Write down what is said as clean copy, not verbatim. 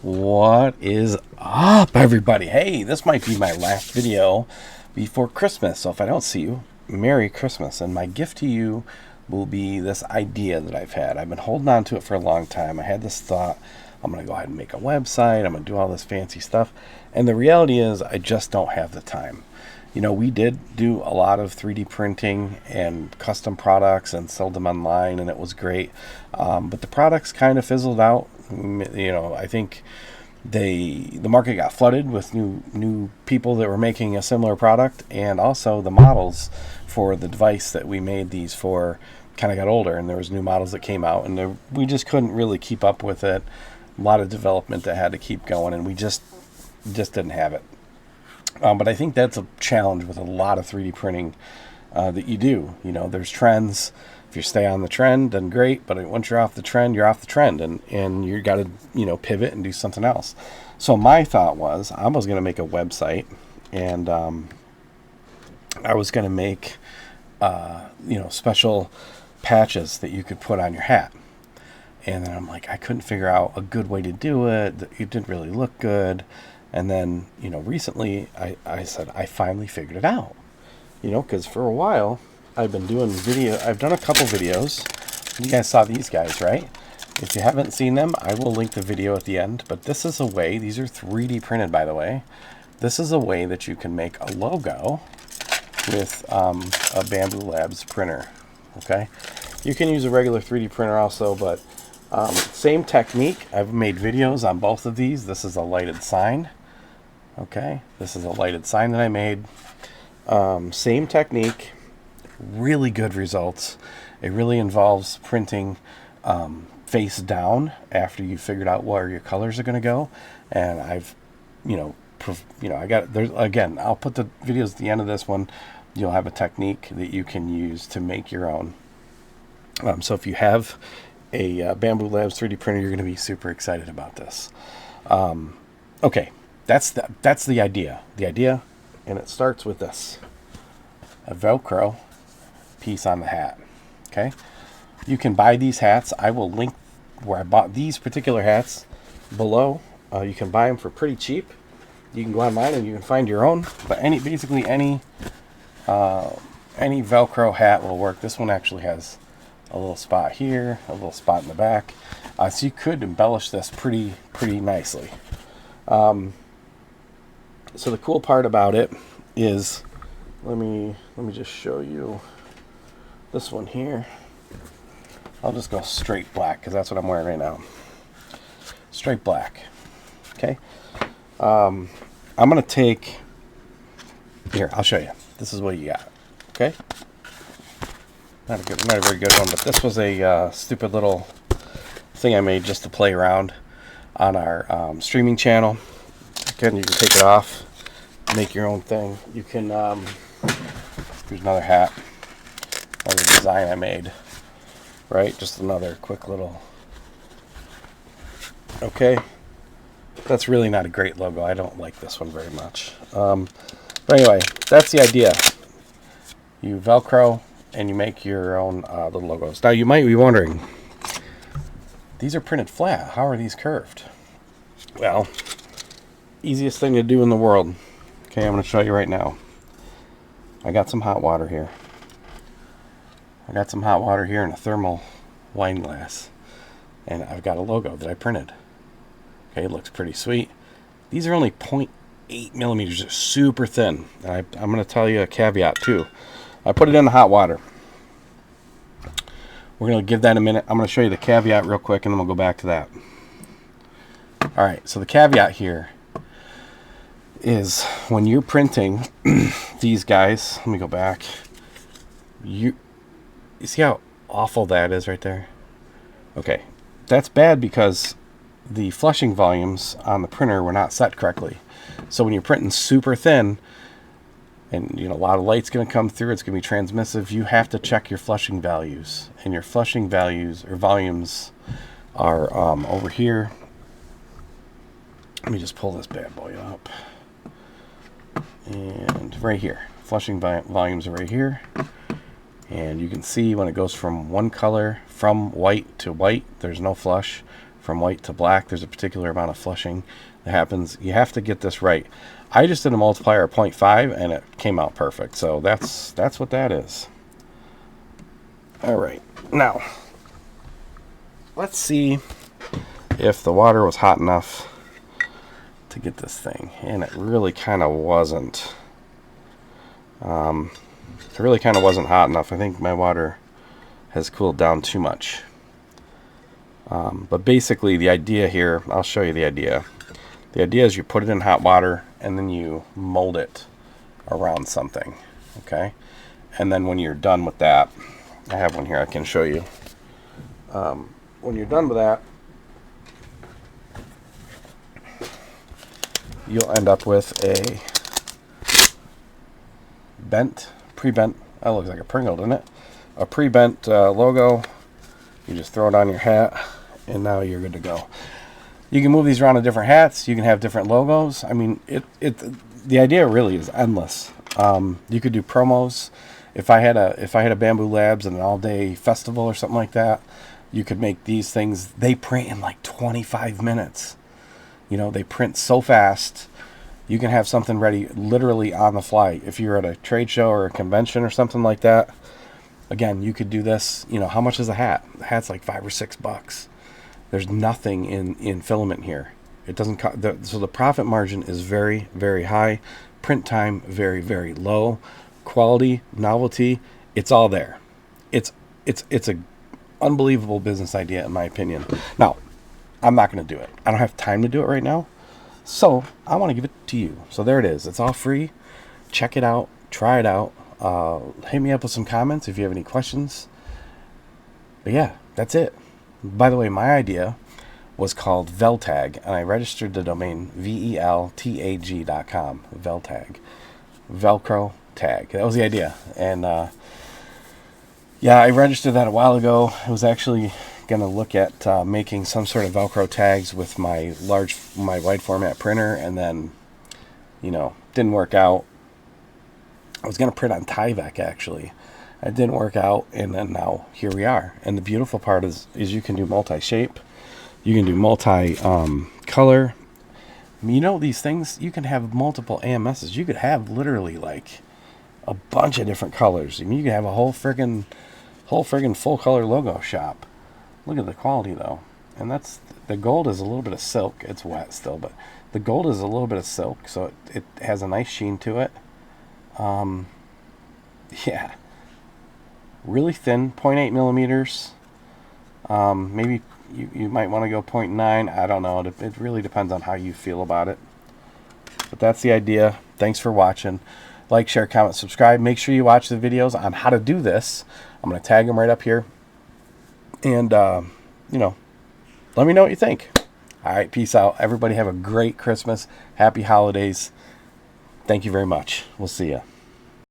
What is up, everybody? Hey, this might be my last video before Christmas, so if I don't see you, Merry Christmas. And my gift to you will be this idea that I've had. I've been holding on to it for a long time. I had this thought, I'm going to go ahead and make a website, I'm going to do all this fancy stuff. And the reality is, I just don't have the time. You know, we did do a lot of 3D printing and custom products and sold them online, and it was great. But the products kind of fizzled out. You know, I think the market got flooded with new people that were making a similar product, and also the models for the device that we made these for kind of got older, and there was new models that came out, and we just couldn't really keep up with it. A lot of development that had to keep going, and we just didn't have it. But I think that's a challenge with a lot of 3D printing that you do. You know, there's trends. If you stay on the trend, then great. But once you're off the trend, you're off the trend, and you got to, you know, pivot and do something else. So my thought was I was going to make a website, and I was going to make special patches that you could put on your hat. And then I'm like, I couldn't figure out a good way to do it. It didn't really look good. And then, you know, recently I said, I finally figured it out. You know, because for a while I've been doing I've done a couple videos. You guys saw these guys, right? If you haven't seen them, I will link the video at the end. But this is a way, these are 3D printed, by the way. This is a way that you can make a logo with a Bambu Labs printer. Okay? You can use a regular 3D printer also, but same technique. I've made videos on both of these. This is a lighted sign. Okay, this is a lighted sign that I made. Same technique, really good results. It really involves printing face down after you figured out where your colors are going to go. And I've, I got there's again. I'll put the videos at the end of this one. You'll have a technique that you can use to make your own. So if you have a Bambu Labs 3D printer, you're going to be super excited about this. Okay. That's the idea. The idea, and it starts with this. A Velcro piece on the hat. Okay? You can buy these hats. I will link where I bought these particular hats below. You can buy them for pretty cheap. You can go online and you can find your own. But basically any Velcro hat will work. This one actually has a little spot here, a little spot in the back. So you could embellish this pretty nicely. So the cool part about it is, let me just show you this one here. I'll just go straight black because that's what I'm wearing right now. Straight black. Okay. I'm gonna take here. I'll show you. This is what you got. Okay. Not a very good one, but this was a stupid little thing I made just to play around on our streaming channel. Again, you can take it off, make your own thing. You can, here's another hat, another design I made, right? Just another quick little, okay. That's really not a great logo. I don't like this one very much. But anyway, that's the idea. You Velcro and you make your own little logos. Now you might be wondering, these are printed flat. How are these curved? Well, easiest thing to do in the world. Okay, I'm going to show you right now. I got some hot water here. I got some hot water here in a thermal wine glass. And I've got a logo that I printed. Okay, it looks pretty sweet. These are only 0.8 millimeters. They're super thin. And I'm going to tell you a caveat too. I put it in the hot water. We're going to give that a minute. I'm going to show you the caveat real quick and then we'll go back to that. Alright, so the caveat here is when you're printing these guys, let me go back. You see how awful that is right there? Okay, that's bad because the flushing volumes on the printer were not set correctly. So when you're printing super thin, and a lot of light's going to come through, it's going to be transmissive, you have to check your flushing values. And your flushing values or volumes are over here. Let me just pull this bad boy up. And right here. Flushing volumes are right here. And you can see when it goes from one color, from white to white, there's no flush. from white to black. There's a particular amount of flushing that happens. You have to get this right. I just did a multiplier of 0.5 and it came out perfect. So that's what that is. All right, now let's see if the water was hot enough to get this thing, and it really kind of wasn't. It really kind of wasn't hot enough. I think my water has cooled down too much. But basically the idea here, I'll show you the idea. The idea is you put it in hot water and then you mold it around something, okay? And then when you're done with that, I have one here I can show you. When you're done with that, you'll end up with a pre-bent, that looks like a Pringle, doesn't it? A pre-bent logo. You just throw it on your hat, and now you're good to go. You can move these around to different hats. You can have different logos. I mean, the idea really is endless. You could do promos. If I had a Bamboo Labs and an all-day festival or something like that, you could make these things. They print in like 25 minutes. You know, they print so fast. You can have something ready literally on the fly. If you're at a trade show or a convention or something like that, again, you could do this. You know, how much is a hat? The hat's like $5 or $6. There's nothing in filament here. It doesn't so the profit margin is very, very high. Print time very, very low. Quality, novelty, it's all there. It's a unbelievable business idea in my opinion. Now, I'm not going to do it. I don't have time to do it right now. So I want to give it to you. So there it is. It's all free. Check it out. Try it out. Hit me up with some comments if you have any questions. But yeah, that's it. By the way, my idea was called Veltag, and I registered the domain veltag.com. Veltag. Velcro tag. That was the idea. And yeah, I registered that a while ago. I was actually going to look at making some sort of Velcro tags with my wide format printer, and then, you know, didn't work out. I was going to print on Tyvek actually. It didn't work out, and then now here we are. And the beautiful part is you can do multi-shape. You can do multi-color. You know, these things, you can have multiple AMSs. You could have literally like a bunch of different colors. I mean, you could have a whole friggin' full color logo shop. Look at the quality though. And that's, the gold is a little bit of silk. It's wet still, but the gold is a little bit of silk, so it has a nice sheen to it. Yeah. Really thin, 0.8 millimeters. Maybe you might want to go 0.9. I don't know. It really depends on how you feel about it. But that's the idea. Thanks for watching. Like, share, comment, subscribe. Make sure you watch the videos on how to do this. I'm going to tag them right up here. And, you know, let me know what you think. All right, peace out. Everybody have a great Christmas. Happy holidays. Thank you very much. We'll see you.